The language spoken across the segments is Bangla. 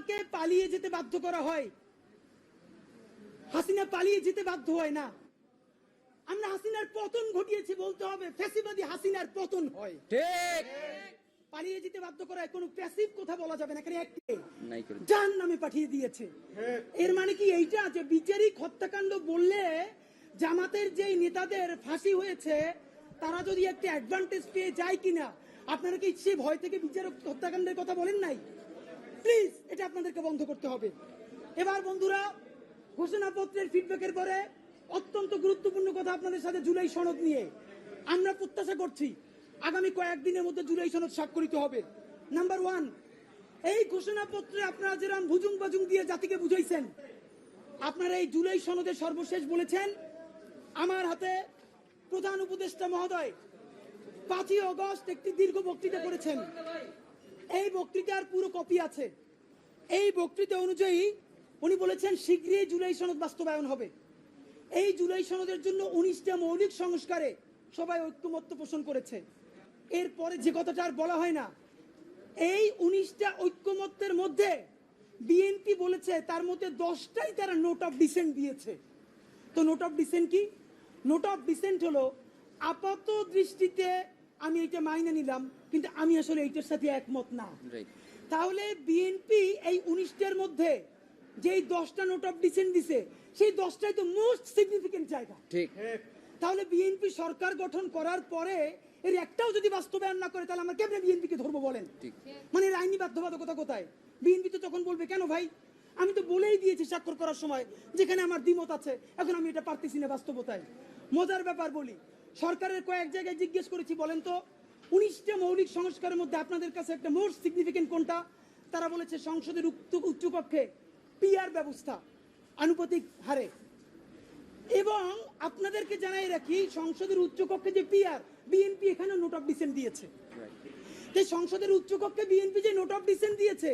হাসিনাকে পালিয়ে যেতে বাধ্য করা হয়, হাসিনা পালিয়ে যেতে বাধ্য হয় না। আমরা হাসিনার পতন ঘটিয়েছি বলতে হবে, ফ্যাসিবাদী হাসিনার পতন হয়। ঠিক পালিয়ে যেতে বাধ্য করায় কোনো প্যাসিভ কথা বলা যাবে না, এখানে একটি নাই করে জাহান্নামে পাঠিয়ে দিয়েছে। এর মানে কি এইটা যে বিচারিক হত্যাকাণ্ড বললে জামাতের যেই নেতাদের ফাঁসি হয়েছে তারা যদি একটা অ্যাডভান্টেজ পেয়ে যায় কিনা, আপনারা কি সে ভয় থেকে বিচারিক হত্যাকাণ্ডের কথা বলেন নাই? প্লিজ এটা আপনাদেরকে বন্ধ করতে হবে। এবার বন্ধুরা, ঘোষণাপত্রের ফিডব্যাকের পরে অত্যন্ত গুরুত্বপূর্ণ কথা আপনাদের সাথে জুলাই সনদ নিয়ে আমরা প্রত্যাশা করছি আগামী কয়েকদিনের মধ্যে জুলাই সনদ স্বাক্ষরিত হবে। নাম্বার 1, এই ঘোষণাপত্রে আপনারা যেরকম ভুজুং বাজুং দিয়ে জাতিকে বুঝাইছেন, আপনারা এই জুলাই সনদে সর্বশেষ বলেছেন, আমার হাতে প্রধান উপদেষ্টা মহোদয় 5ই আগস্ট একটি দীর্ঘ বক্তৃতা করেছেন। এই বক্তৃতার পুরো কপি আছে। এই বক্তৃতা অনুযায়ী উনি বলেছেন শীঘ্রই জুলাই সনদ বাস্তবায়ন হবে। এই জুলাই সনদের জন্য 19টা মৌলিক সংস্কারে সবাই ঐক্যমত্য পোষণ করেছে। এরপরে যে কথাটা আর বলা হয় না, এই 19টা ঐক্যমত্যের মধ্যে বিএনপি বলেছে তার মধ্যে 10টাই তারা নোট অফ ডিসেন্ট দিয়েছে। তো নোট অফ ডিসেন্ট কি? নোট অফ ডিসেন্ট হলো আপাত দৃষ্টিতে আমি এটা মাইনে নিলাম, কিন্তু আমি আসলে এইটার সাথে একমত না। তাহলে বিএনপি এই 19টার মধ্যে যেই 10টা নোট অফ ডিসেন্ট দিছে, সেই 10টাই তো মোস্ট সিগনিফিকেন্ট জায়গা। ঠিক। তাহলে বিএনপি সরকার গঠন করার পরে এর একটাও যদি বাস্তবায়ন না করে, তাহলে আমরা কেমনে বিএনপিকে ধরবো বলেন? মানে এর আইনি বাধ্যবাধকতা কোথায়? বিএনপি তো তখন বলবে, কেন ভাই, আমি তো বলেই দিয়েছি স্বাক্ষর করার সময় যেখানে আমার দ্বিমত আছে, এখন আমি এটা পারতেছি না বাস্তবতায়। মজার ব্যাপার বলি, সরকারের কয়েক জায়গায় জিজ্ঞেস করেছি, বলেন তো 19টা মৌলিক সংস্কারের মধ্যে আপনাদের কাছে একটা মোস্ট সিগনিফিকেন্ট কোনটা? তারা বলেছে সংসদের উচ্চকক্ষে পিআর ব্যবস্থা আনুপাতিক হারে। এবং আপনাদেরকে জানাই রাখি, সংসদের উচ্চকক্ষে যে পিআর, বিএনপি এখানে নোট অফ ডিসেন্ট দিয়েছে। তাই সংসদের উচ্চকক্ষে বিএনপি যে নোট অফ ডিসেন্ট দিয়েছে,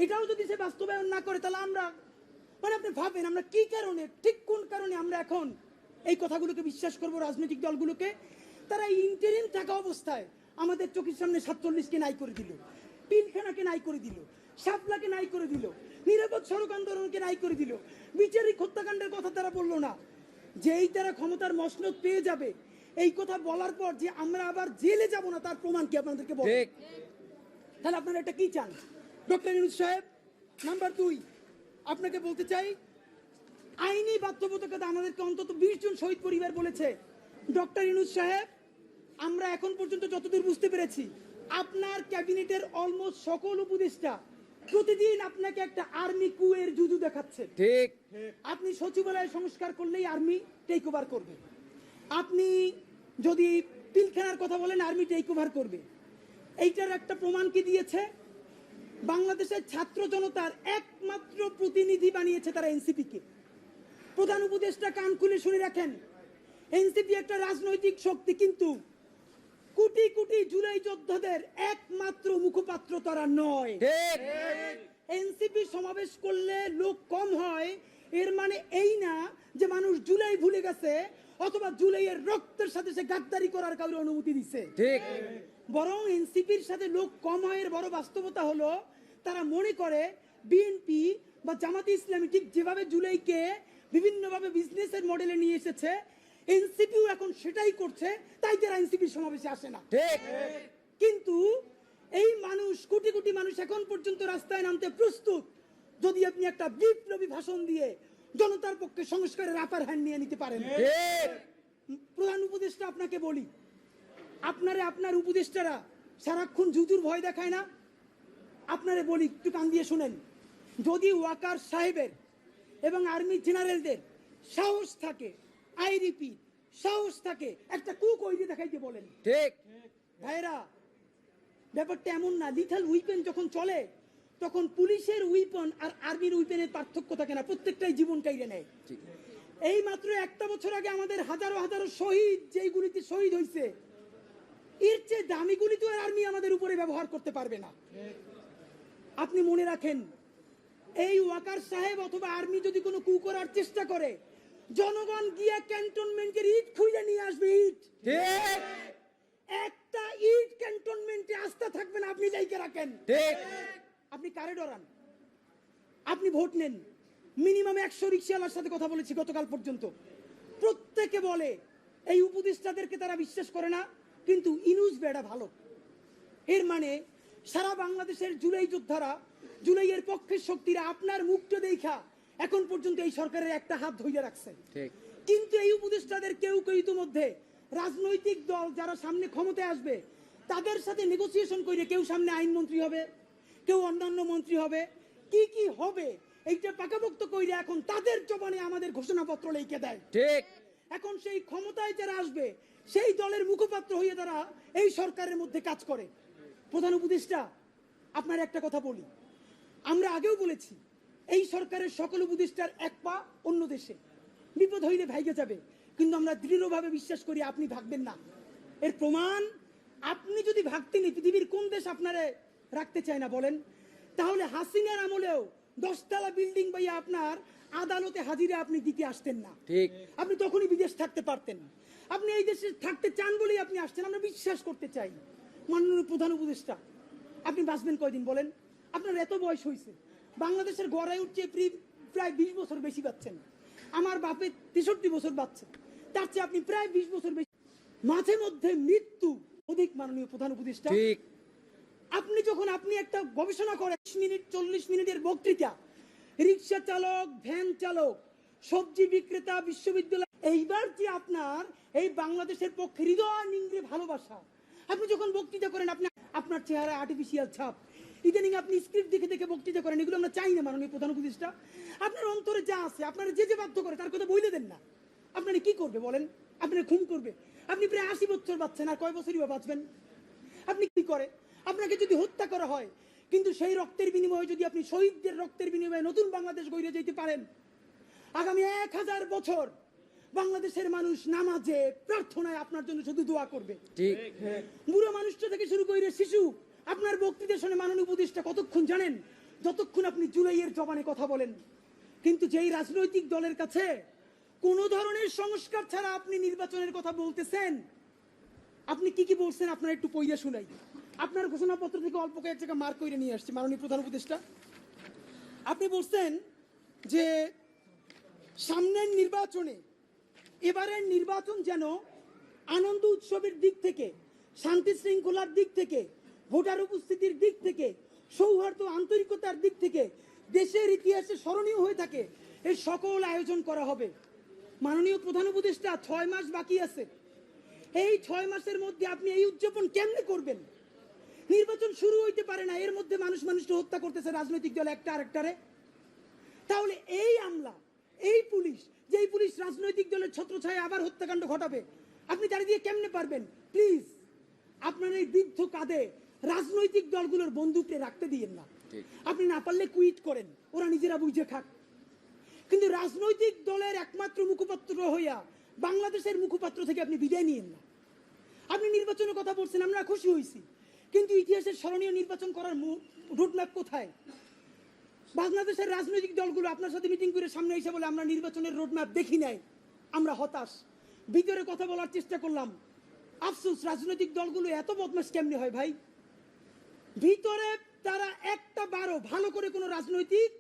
এটাও যদি সে বাস্তবায়ন না করে, তাহলে আমরা, মানে আপনি ভাবেন আমরা কি কারণে, ঠিক কোন কারণে আমরা এখন এই কথাগুলোকে বিশ্বাস করব? রাজনৈতিক দলগুলোকে তারা ইন্টারিম থাকা অবস্থায় আমাদের চোখের সামনে 47কে নাই করে দিল, পিলখানাকে নাই করে দিল, শাপলাকে নাই করে দিল, নিরাপদ সড়ক আন্দোলনকে নাই করে দিল, বিচারিক হত্যাকাণ্ডের কথা তারা বললো না। যেই তারা ক্ষমতার মসনদ পেয়ে যাবে, এই কথা বলার পর যে আমরা আবার জেলে যাব না, তার প্রমাণ কি আপনাদেরকে বল? তাহলে আপনারা এটা কি চান? ডক্টর ইউনূস সাহেব, নাম্বার 2, আপনাকে বলতে চাই, আইনি বাধ্যবাধকতা আমাদেরকে অন্তত 20 জন শহীদ পরিবার বলেছে। ডক্টর ইউনূস সাহেব, আমরা এখন পর্যন্ত যতদূর বুঝতে পেরেছি, আপনার ক্যাবিনেটের অলমোস্ট সকল উপদেষ্টা প্রতিদিন আপনাকে একটা আর্মি কুয়ের জুজু দেখাচ্ছে। ঠিক। আপনি সচিবালয় সংস্কার করলেই আর্মি টেক ওভার করবে, আপনি যদি পিলখানার কথা বলেন আর্মি টেক ওভার করবে। এইটার একটা প্রমাণ কি দিয়েছে? বাংলাদেশের ছাত্র জনতার একমাত্র প্রতিনিধি বানিয়েছে তারা এনসিপি কে। প্রধান উপদেষ্টা কান খুলে শুনে রাখেন, এনসিপি একটা রাজনৈতিক শক্তি, কিন্তু কোটি কোটি জুলাই যোদ্ধাদের একমাত্র মুখপাত্র তারা নয়। এনসিপি সমাবেশ করলে লোক কম হয়, এর মানে এই না যে মানুষ জুলাই ভুলে গেছে অথবা জুলাইয়ের রক্তের সাথে সে গাদ্দারি করার কাউকে অনুমতি দিচ্ছে। বরং এনসিপির সাথে লোক কম হয় এর বড় বাস্তবতা হলো তারা মনে করে বিএনপি বা জামাতে ইসলামী ঠিক যেভাবে জুলাইকে বিভিন্নভাবে বিজনেসের মডেলে নিয়ে এসেছে, এনসিপিও এখন সেটাই করছে, তাই তারা এনসিপির সমাবেশে আসে না। কিন্তু এই মানুষ, কোটি কোটি মানুষ এখন পর্যন্ত রাস্তায় নামতে প্রস্তুত, যদি আপনি একটা বিপ্লবী ভাষণ দিয়ে জনতার পক্ষে সংস্কারের আপার হ্যান্ড নিয়ে নিতে পারেন। প্রধান উপদেষ্টা, আপনাকে বলি, আপনার উপদেষ্টারা সারাক্ষণ জুজুর ভয় দেখায় না? আপনারে বলি, একটু কান দিয়ে শুনেন, যদি ওয়াকার সাহেবের এবং আর্মি জেনারেলদের সাহস থাকে, আই রিপিট, সাহস থাকে, একটা কুক ওইদিকে দেখাইতে বলেন। ভাইরা, ব্যাপারটা এমন না, লিথাল উইপেন যখন চলে তখন পুলিশের উইপন আর আর্মির উইপেনের পার্থক্য থাকে না, প্রত্যেকটাই জীবন কাইরে নেয়। এই মাত্র একটা বছর আগে আমাদের হাজারো হাজারো শহীদ যেই গুলিতে শহীদ হয়েছে, এর চেয়ে দামি গুলি তো আর আর্মি আমাদের উপরে ব্যবহার করতে পারবে না। আপনি মনে রাখেন, এই ওয়াকার সাহেব অথবা আর্মি যদি কোনো কু করার চেষ্টা করে, জনগণ গিয়া ক্যান্টনমেন্টের ইট খুঁজে নিয়ে আসবে। ইট, একটা ইট ক্যান্টনমেন্টে আস্থা থাকবে না, আপনি যাইকে রাখেন। আপনি কারে ডরান? আপনি ভোট নেন, মিনিমাম 100 রিক্সাওয়ালার সাথে কথা বলেছি গতকাল পর্যন্ত, প্রত্যেকে বলে এই উপদেষ্টাদেরকে তারা বিশ্বাস করে না, কিন্তু ইনুস বেড়া ভালো। এর মানে সারা বাংলাদেশের জুলাই যোদ্ধারা, জুলাইয়ের পক্ষের শক্তিরা আপনার মুখটা দেখা এখন পর্যন্ত এই সরকারের একটা হাত ধরে রাখছে। কিন্তু এই উপদেষ্টাদের কেউ কেউ ইতিমধ্যে রাজনৈতিক দল যারা সামনে ক্ষমতায় আসবে তাদের সাথে নেগোসিয়েশন করে কেউ সামনে আইনমন্ত্রী হবে, কেউ অন্যান্য মন্ত্রী হবে, কি কি হবে এইটা পাকাপোক্ত কইরা এখন তাদের জবানে আমাদের ঘোষণাপত্র লিখে দেয়। ঠিক। এখন সেই ক্ষমতায় যারা আসবে সেই দলের মুখপাত্র হয়ে তারা এই সরকারের মধ্যে কাজ করে। প্রধান উপদেষ্টা, আপনার একটা কথা বলি, আমরা আগেও বলেছি এই সরকারের সকল উপদেষ্টার এক পা অন্য দেশে, বিপদ হইলে ভাইগে যাবে, কিন্তু আমরা দৃঢ়ভাবে বিশ্বাস করি আপনি ভাগবেন না। এর প্রমাণ, আপনি যদি ভাগতেন পৃথিবীর কোন দেশ আপনারে রাখতে চায় না বলেন? তাহলে হাসিনার আমলেও 10 তলা বিল্ডিং বাইয়া আপনার আদালতে হাজিরা আপনি দিতে আসতেন না। ঠিক। আপনি তখনই বিদেশ থাকতে পারতেন। আপনি এই দেশে থাকতে চান বলেই আপনি আসছেন, আমরা বিশ্বাস করতে চাই। মাননীয় প্রধান উপদেষ্টা, আপনি বাঁচবেন কয়দিন বলেন? আপনার এত বয়স হয়েছে, বাংলাদেশের গড়ায় উঠছে প্রায় 20 বছর বেশি বাঁচছেন। আমার বাপে 63 বছর বাঁচছে, তার চেয়ে আপনি প্রায় 20 বছর বেশি। মাঝে মধ্যে মৃত্যু অধিক। মাননীয় প্রধান উপদেষ্টা, ঠিক। আপনি যখন একটা গবেষণা করেন 40 মিনিটের বক্তৃতা, রিক্সা চালক, ভ্যান চালক, সবজি বিক্রেতা, বিশ্ববিদ্যালয়, এইবার যে আপনার এই বাংলাদেশের পক্ষে হৃদয় নিংড়ে ভালোবাসা, আপনি যখন বক্তৃতা করেন আপনার চেহারা আর্টিফিশিয়াল ছাপ, ইদানিং আপনি স্ক্রিপ্ট দেখে দেখে বক্তৃতা করেন, এগুলো আমরা চাই না। মাননীয় প্রধান উপদেষ্টা, আপনার অন্তরে যা আছে, আপনারা যে বাধ্য করে তার কথা বইলে দেন না। আপনারা কি করবে বলেন? আপনারা খুন করবে? আপনি প্রায় 80 বছর বাঁচছেন, আর কয় বছরই বা বাঁচবেন? আপনি কি করে? আপনাকে যদি হত্যা করা হয়, কিন্তু সেই রক্তের বিনিময়ে যদি আপনি শহীদদের রক্তের বিনিময়ে নতুন বাংলাদেশ গড়ে যেতে পারেন, আগামী 1000 বছর বাংলাদেশের মানুষ নামাজে প্রার্থনায় আপনার জন্য শুধু দোয়া করবে। ঠিক। বুড়ো মানুষটা থেকে শুরু করে শিশু আপনার বক্তৃতা শুনে মাননীয় উপদেষ্টা কতক্ষণ জানেন? যতক্ষণ আপনি জুলাইয়ের জবানে কথা বলেন। কিন্তু যেই রাজনৈতিক দলের কাছে কোন ধরনের সংস্কার ছাড়া আপনি নির্বাচনের কথা বলতেছেন, আপনি কি কি বলছেন আপনার একটু পইরা শুনাই। আপনার ঘোষণাপত্র থেকে অল্প কয়েক জায়গা মার্ক করে নিয়ে আসছি। মাননীয় প্রধান উপদেষ্টা, আপনি বলছেন যে সামনের নির্বাচনে, এবারের নির্বাচন যেন আনন্দ উৎসবের দিক থেকে, শান্তি শৃঙ্খলার দিক থেকে, ভোটার উপস্থিতির দিক থেকে, সৌহার্দ্য আন্তরিকতার দিক থেকে দেশের ইতিহাসে স্মরণীয় হয়ে থাকে, এই সকল আয়োজন করা হবে। মাননীয় প্রধান উপদেষ্টা, 6 মাস বাকি আছে। এই 6 মাসের মধ্যে আপনি এই উদযাপন কেমনে করবেন? নির্বাচন শুরু হইতে পারে না, এর মধ্যে মানুষকে হত্যা করতেছে রাজনৈতিক দল একটা আরেকটারে। তাহলে এই আমলা, এই পুলিশ, যেই পুলিশ রাজনৈতিক দলের ছত্রছায়া আবার হত্যাকাণ্ড ঘটাবে, আপনি তারা দিয়ে কেমনে পারবেন? প্লিজ আপনার এই বৃদ্ধ কাঁধে রাজনৈতিক দলগুলোর বন্দুককে রাখতে দিয়েন না। আপনি না পারলে কুইট করেন, ওরা নিজেরা বুঝে খাক। কিন্তু রাজনৈতিক দলের একমাত্র মুখপাত্র হইয়া বাংলাদেশের মুখপাত্র থেকে আপনি বিদায় নিয়েন না। আপনি নির্বাচনের কথা বলছেন, আমরা খুশি হয়েছি, কিন্তু ইতিহাসের স্মরণীয় নির্বাচন করার রোডম্যাপ কোথায়? বাংলাদেশের রাজনৈতিক দলগুলো আপনার সাথে মিটিং করে সামনে এসে বলে আমরা নির্বাচনের রোডম্যাপ দেখি নাই, আমরা হতাশ। ভিতরে কথা বলার চেষ্টা করলাম, আফসোস রাজনৈতিক দলগুলো এত বদমাশ কেমনে হয় ভাই? ভিতরে তারা একটা বারো ভালো করে কোনো রাজনৈতিক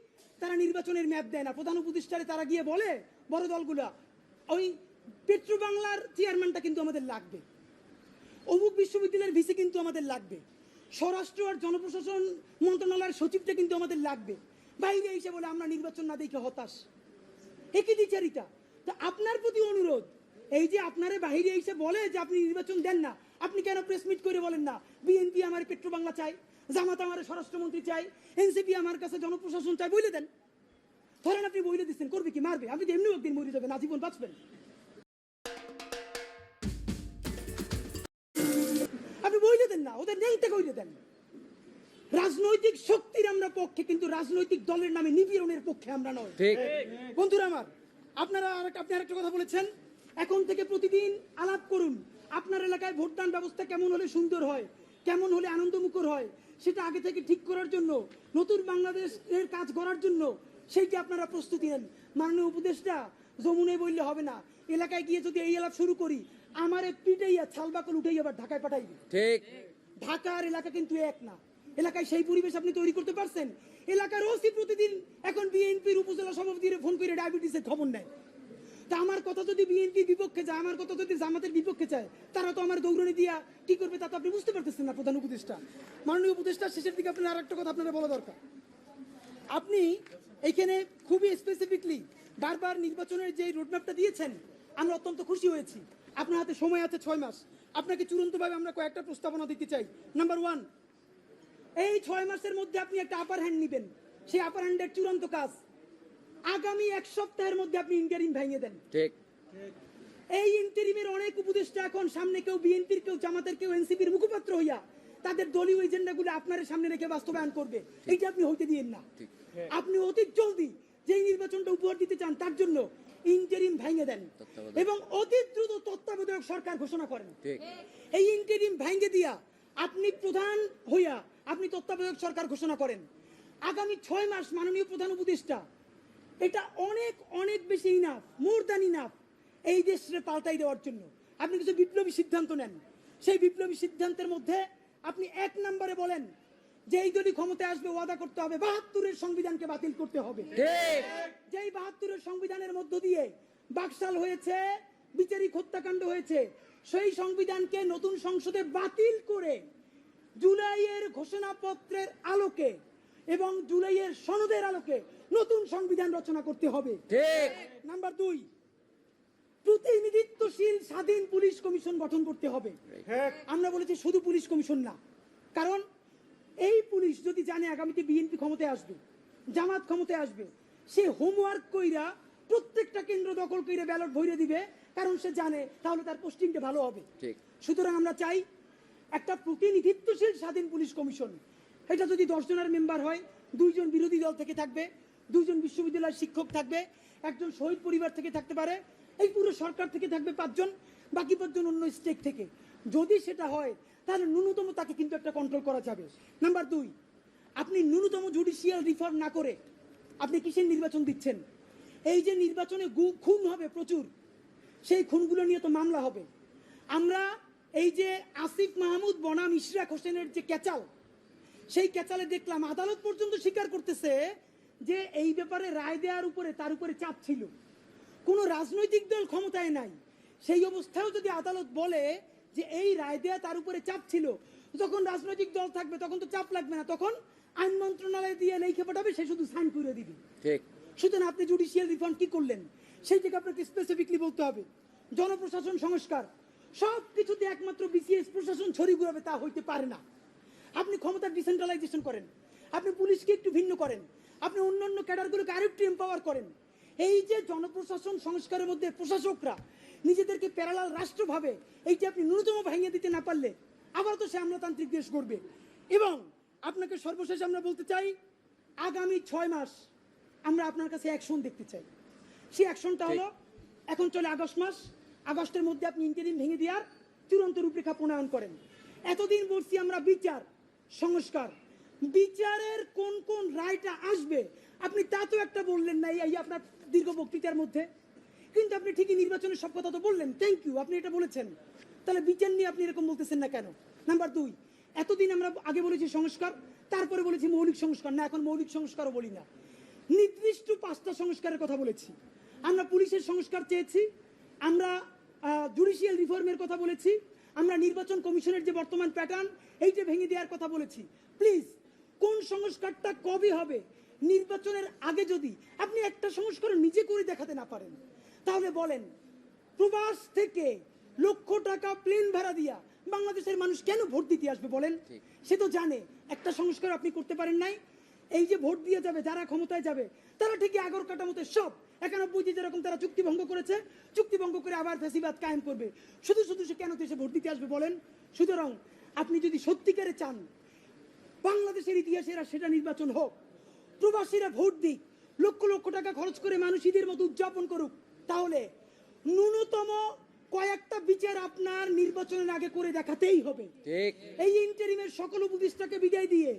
তারা নির্বাচনের ম্যাপ দেয় না। প্রধান উপদেষ্টারে তারা গিয়ে বলে বড় দলগুলা, ওই পেট্রো বাংলার চেয়ারম্যানটা কিন্তু আমাদের লাগবে, অমুক বিশ্ববিদ্যালয়ের ভিসি কিন্তু আমাদের লাগবে, স্বরাষ্ট্র আর জনপ্রশাসন মন্ত্রণালয়ের সচিবটা কিন্তু আমাদের লাগবে। বাইরে এসে বলে আমরা নির্বাচন না দেখে হতাশ। একই দ্বিচারিতা। তা আপনার প্রতি অনুরোধ, এই যে আপনারে বাহিরে এসে বলে যে আপনি নির্বাচন দেন না, আপনি কেন প্রেস মিট করে বলেন না বিএনপি আমার পেট্রো বাংলা চাই, জামাত আমার স্বরাষ্ট্রমন্ত্রী চাই, এনসিপি আমার কাছে জনপ্রশাসন চাই, বলে দেন। ধরেন আপনি বলে দিচ্ছেন, করবে কি? মারবে। আপনি তো এমনিও একদিন মরে যাবেন, আজীবন বাঁচবেন। আপনি বইলে দেন না, ওদের নেংতে কইলে দেন। রাজনৈতিক শক্তির আমরা পক্ষে, কিন্তু রাজনৈতিক দলের নামে নিপীড়নের পক্ষে আমরা নয়। ঠিক। বন্ধুরা আমার, আপনি আরেকটা কথা বলেছেন, এখন থেকে প্রতিদিন আলাপ করুন আপনার এলাকায় ভোটদান ব্যবস্থা কেমন হলে সুন্দর হয়, কেমন হলে আনন্দমুখর হয়, সেটা আগে থেকে ঠিক করার জন্য, নতুন বাংলাদেশের কাজ করার জন্য সেইটি আপনারা প্রস্তুতি নেন। মাননীয় উপদেষ্টা, যমুনায় বললে হবে না, এলাকায় গিয়ে যদি এই এলাকা শুরু করি, আমার পিটাইয়া ছালবাকল উঠেই আবার ঢাকায় পাঠাইবে। ঠিক। ঢাকার এলাকা কিন্তু এক না। এলাকায় সেই পরিবেশ আপনি তৈরি করতে পারছেন? এলাকার ওসি প্রতিদিন এখন ডায়াবেটিসের খবর নেয়। তা আমার কথা যদি বিএনপির বিপক্ষে যায়, আমার কথা যদি জামাতের বিপক্ষে চায়, তারা তো আমার দৌড়নি দিয়া কি করবে তা তো আপনি বুঝতে পারতেছেন না। প্রধান উপদেষ্টা, মাননীয় উপদেষ্টা, শেষের দিকে আপনার আর একটা কথা আপনারা বলা দরকার। আপনি এইখানে খুবই স্পেসিফিকলি বারবার নির্বাচনের যে রোডম্যাপটা দিয়েছেন, আমরা অত্যন্ত খুশি হয়েছি। আপনার হাতে সময় আছে 6 মাস। আপনাকে চূড়ান্তভাবে আমরা কয়েকটা প্রস্তাবনা দিতে চাই। নাম্বার 1, এই 6 মাসের মধ্যে আপনি একটা আপার হ্যান্ড নেবেন। সেই আপার হ্যান্ডের চূড়ান্ত কাজ আগামী 1 সপ্তাহের মধ্যে আপনি ইন্টারিম ভেঙে দেন। ঠিক। এই ইন্টারিমের অনেক উপদেষ্টা এখন সামনে কেউ বিএনপির, কেউ জামাতের, কেউ এনসিপির মুখপাত্র হইয়া তাদের দলীয় এজেন্ডাগুলো আপনার সামনে রেখে বাস্তবায়ন করবে। এইটা আপনি হইতে দিয়েন না। আপনি অতি জলদি যেই নির্বাচনটা উপহার দিতে চান তার জন্য ইন্টারিম ভেঙে দেন এবং অতি দ্রুত তত্ত্বাবধায়ক সরকার ঘোষণা করেন। এই ইন্টারিম ভেঙে দিয়া আপনি প্রধান হইয়া আপনি তত্ত্বাবধায়ক সরকার ঘোষণা করেন। আগামী 6 মাস মাননীয় প্রধান উপদেষ্টা, এটা অনেক অনেক বেশি ইনাফ, মোর দ্যান ইনাফ এই দেশে পাল্টাই দেওয়ার জন্য। আপনি কিছু বিপ্লবী সিদ্ধান্ত নেন। সেই বিপ্লবী সিদ্ধান্তের মধ্যে আপনি 1 নম্বরে বলেন যে এই দলই ক্ষমতায় আসবে ওয়াদা করতে হবে 72-এর সংবিধানকে বাতিল করতে হবে। যেই 72-এর সংবিধানের মধ্য দিয়ে বাকশাল হয়েছে, বিচারিক হত্যাকাণ্ড হয়েছে, সেই সংবিধানকে নতুন সংসদে বাতিল করে জুলাইয়ের ঘোষণাপত্রের আলোকে এবং জুলাইয়ের সনদের আলোকে নতুন সংবিধান রচনা করতে হবে। নাম্বার 2, প্রতিনিধিত্বশীল স্বাধীন পুলিশ কমিশন গঠন করতে হবে। আমরা বলেছি শুধু পুলিশ কমিশন না, কারণ এই পুলিশ যদি জানে আগামীতে বিএনপি ক্ষমতায় আসবে, জামাত ক্ষমতায় আসবে, সে হোমওয়ার্ক কইরা প্রত্যেকটা কেন্দ্র দখল করে ব্যালট ভরে দিবে, কারণ সে জানে তাহলে তার পোস্টিংটা ভালো হবে। সুতরাং আমরা চাই একটা প্রতিনিধিত্বশীল স্বাধীন পুলিশ কমিশন। এটা যদি 10 জনের মেম্বার হয়, 2 জন বিরোধী দল থেকে থাকবে, 2 জন বিশ্ববিদ্যালয়ের শিক্ষক থাকবে, 1 জন শহীদ পরিবার থেকে থাকতে পারে, এই পুরো সরকার থেকে থাকবে 5 জন, বাকি 5 জন অন্য স্টেক থেকে। যদি সেটা হয় তাহলে ন্যূনতম তাকে কিন্তু একটা কন্ট্রোল করা যাবে। নাম্বার 2, আপনি ন্যূনতম জুডিশিয়াল রিফর্ম না করে আপনি কিসের নির্বাচন দিচ্ছেন? এই যে নির্বাচনে খুন হবে প্রচুর, সেই খুনগুলো নিয়ে তো মামলা হবে। আমরা এই যে আসিফ মাহমুদ বনাম ইশরাক হোসেনের যে ক্যাচাল, সেই ক্যাচালে দেখলাম আদালত পর্যন্ত স্বীকার করতেছে যে এই ব্যাপারে রায় দেওয়ার উপরে তার উপরে চাপ ছিল। কোনো রাজনৈতিক দল ক্ষমতায় নাই, সেই অবস্থায়ও যদি আদালত বলে যে এই রায় দেওয়া তার উপরে চাপ ছিল, যখন রাজনৈতিক দল থাকবে তখন তো চাপ লাগবে না, তখন আইন মন্ত্রণালয় দিয়ে লিখে পাঠাবে, সে শুধু সাইন করে দিবে। সুতরাং আপনি জুডিশিয়াল রিফর্ম কি করলেন সেই থেকে আপনাকে স্পেসিফিকলি বলতে হবে। জনপ্রশাসন সংস্কার, সব কিছুতে একমাত্র বিসিএস প্রশাসন ছড়ি ঘুরাবে তা হইতে পারে না। আপনি ক্ষমতার ডিসেন্ট্রালাইজেশন করেন, আপনি পুলিশকে একটু ভিন্ন করেন, আপনি অন্যান্য ক্যাডারগুলোকে আরেকটু এম্পাওয়ার করেন। এই যে জনপ্রশাসন সংস্কারের মধ্যে প্রশাসকরা নিজেদেরকে প্যারালাল রাষ্ট্র ভাবে, এইটা আপনি ন্যূনতম ভেঙে দিতে না পারলে আবার তো সে আমলাতান্ত্রিক দেশ করবে। এবং আপনাকে সর্বশেষ আমরা বলতে চাই, আগামী 6 মাস আমরা আপনার কাছে অ্যাকশন দেখতে চাই। সেই অ্যাকশনটা হলো, এখন চলে আগস্ট মাস, আগস্টের মধ্যে আপনি ইন্টারিম ভেঙে দেওয়ার চূড়ান্ত রূপরেখা প্রণয়ন করেন। এতদিন বলছি আমরা বিচার সংস্কার, বিচারের কোন কোন রায়টা আসবে আপনি তা তো একটা বললেন না এই আপনার দীর্ঘ বক্তৃতার মধ্যে, কিন্তু আপনি ঠিকই নির্বাচনের সব কথা তো বললেন, থ্যাংক ইউ, আপনি এটা বলেছেন। তাহলে বিচার নিয়ে আপনি এরকম বলতেছেন না কেন? নাম্বার 2, এতদিন আমরা আগে বলেছি সংস্কার, তারপরে বলেছি মৌলিক সংস্কার, না এখন মৌলিক সংস্কারও বলি না, নির্দিষ্ট 5টা সংস্কারের কথা বলেছি। আমরা পুলিশের সংস্কার চেয়েছি, আমরা জুডিশিয়াল রিফর্মের কথা বলেছি, আমরা নির্বাচন কমিশনের যে বর্তমান প্যাটার্ন এইটা ভেঙে দেওয়ার কথা বলেছি। প্লিজ, কোন সংস্কারটা কবে হবে? নির্বাচনের আগে যদি আপনি একটা সংস্কার নিজে করে দেখাতে না পারেন, তাহলে বলেন প্রবাস থেকে লক্ষ টাকা প্লেন ভাড়া দিয়া বাংলাদেশের মানুষ কেন ভোট দিতে আসবে বলেন? সে তো জানে একটা সংস্কার আপনি করতে পারেন নাই। এই যে ভোট দিয়ে যাবে যারা ক্ষমতায় যাবে, তারা ঠিকই আগর কাটামতে সব 91 যেরকম তারা চুক্তি ভঙ্গ করেছে, চুক্তি ভঙ্গ করে আবার ফ্যাসিবাদ কায়েম করবে। শুধু শুধু সে কেন দেশে ভোট দিতে আসবে বলেন? সুতরাং আপনি যদি সত্যিকারে চান বাংলাদেশের ইতিহাসে সেটা নির্বাচন হোক, প্রবাসীরা ভোট দিক, লক্ষ লক্ষ টাকা খরচ করে মানুষ ঈদের মতো উদযাপন করুক, তাহলে ন্যূনতম কয়েকটা বিচার আপনার নির্বাচনের আগে করে দেখাতেই হবে। এই ইন্টারিমের সকল উপদেষ্টাকে বিদায় দিয়ে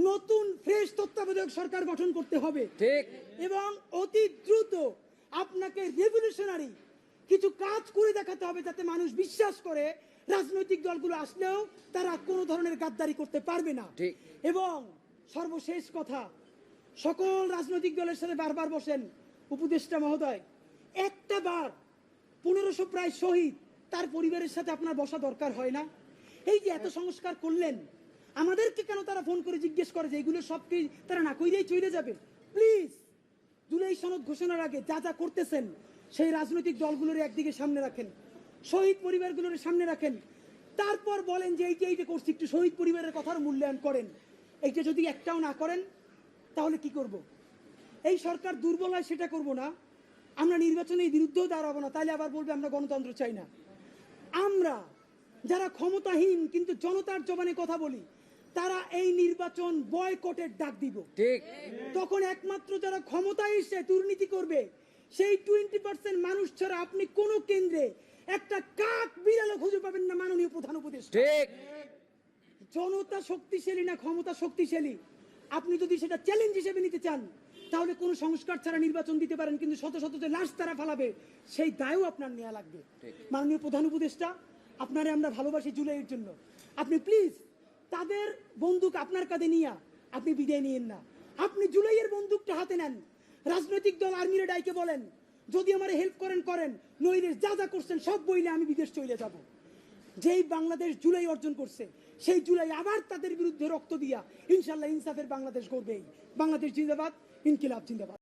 নতুন ফ্রেশ তত্ত্বাবধায়ক সরকার গঠন করতে হবে এবং অতি দ্রুত আপনাকে রেভলিউশনারি কিছু কাজ করে দেখাতে হবে, যাতে মানুষ বিশ্বাস করে রাজনৈতিক দলগুলো আসলেও তারা কোনো ধরনের গাদ্দারি করতে পারবে না। এবং সর্বশেষ কথা, সকল রাজনৈতিক দলের সাথে বারবার বসেন, উপদেষ্টা মহোদয়, একটা বার 1500 প্রায় শহীদ তার পরিবারের সাথে আপনার বসা দরকার হয় না? এই যে এত সংস্কার করলেন, আমাদেরকে কেন তারা ফোন করে জিজ্ঞেস করে যে এগুলো সব কি তারা না কইরেই চলে যাবে? প্লিজ জুলাই সনদ ঘোষণার আগে যা যা করতেছেন সেই রাজনৈতিক দলগুলোর একদিকে সামনে রাখেন, শহীদ পরিবারগুলোর সামনে রাখেন, তারপর বলেন যে এইটা এইটা করছি, একটু শহীদ পরিবারের কথার মূল্যায়ন করেন। এইটা যদি একটাও না করেন তাহলে কি করব? এই সরকার দুর্বল হয় সেটা করব না, আমরা নির্বাচনের বিরুদ্ধেও দাঁড়াবো না, তাহলে আবার বলবে আমরা গণতন্ত্র চাই না। আমরা যারা ক্ষমতাহীন কিন্তু জনতার জবানে কথা বলি, তারা এই নির্বাচন বয়কটের ডাক দিব। ঠিক। তখন একমাত্র যারা ক্ষমতায় এসে দুর্নীতি করবে সেই 20% মানুষ ছাড়া আপনি কোন কেন্দ্রে একটা কাক বিড়ালও খুঁজে পাবেন না। মাননীয় প্রধান উপদেষ্টা, ঠিক। জনতা শক্তিশালী না ক্ষমতা শক্তিশালী, আপনি যদি সেটা চ্যালেঞ্জ হিসেবে নিতে চান তাহলে কোনো সংস্কার ছাড়া নির্বাচন দিতে পারেন, কিন্তু শত শত যে লাশ তারা ফালাবে সেই দায়ও আপনার নেওয়া লাগবে। মাননীয় প্রধান উপদেষ্টা, আপনারে আমরা ভালোবাসি জুলাইয়ের জন্য, আপনি প্লিজ তাদের বন্দুক আপনার কাঁধে নিয়ে আপনি বিদায় নিয়েন না। আপনি জুলাইয়ের বন্দুকটা হাতে নেন, রাজনৈতিক দল আর্মিরে ডাইকে বলেন যদি আমার হেল্প করেন করেন, নইলে যা যা করছেন সব বইলে আমি বিদেশ চলে যাব। যেই বাংলাদেশ জুলাই অর্জন করছে সেই জুলাই আবার তাদের বিরুদ্ধে রক্ত দিয়া ইনশাল্লাহ ইনসাফের বাংলাদেশ গড়বেই। বাংলাদেশ জিন্দাবাদ, ইনকিলাব জিন্দাবাদ।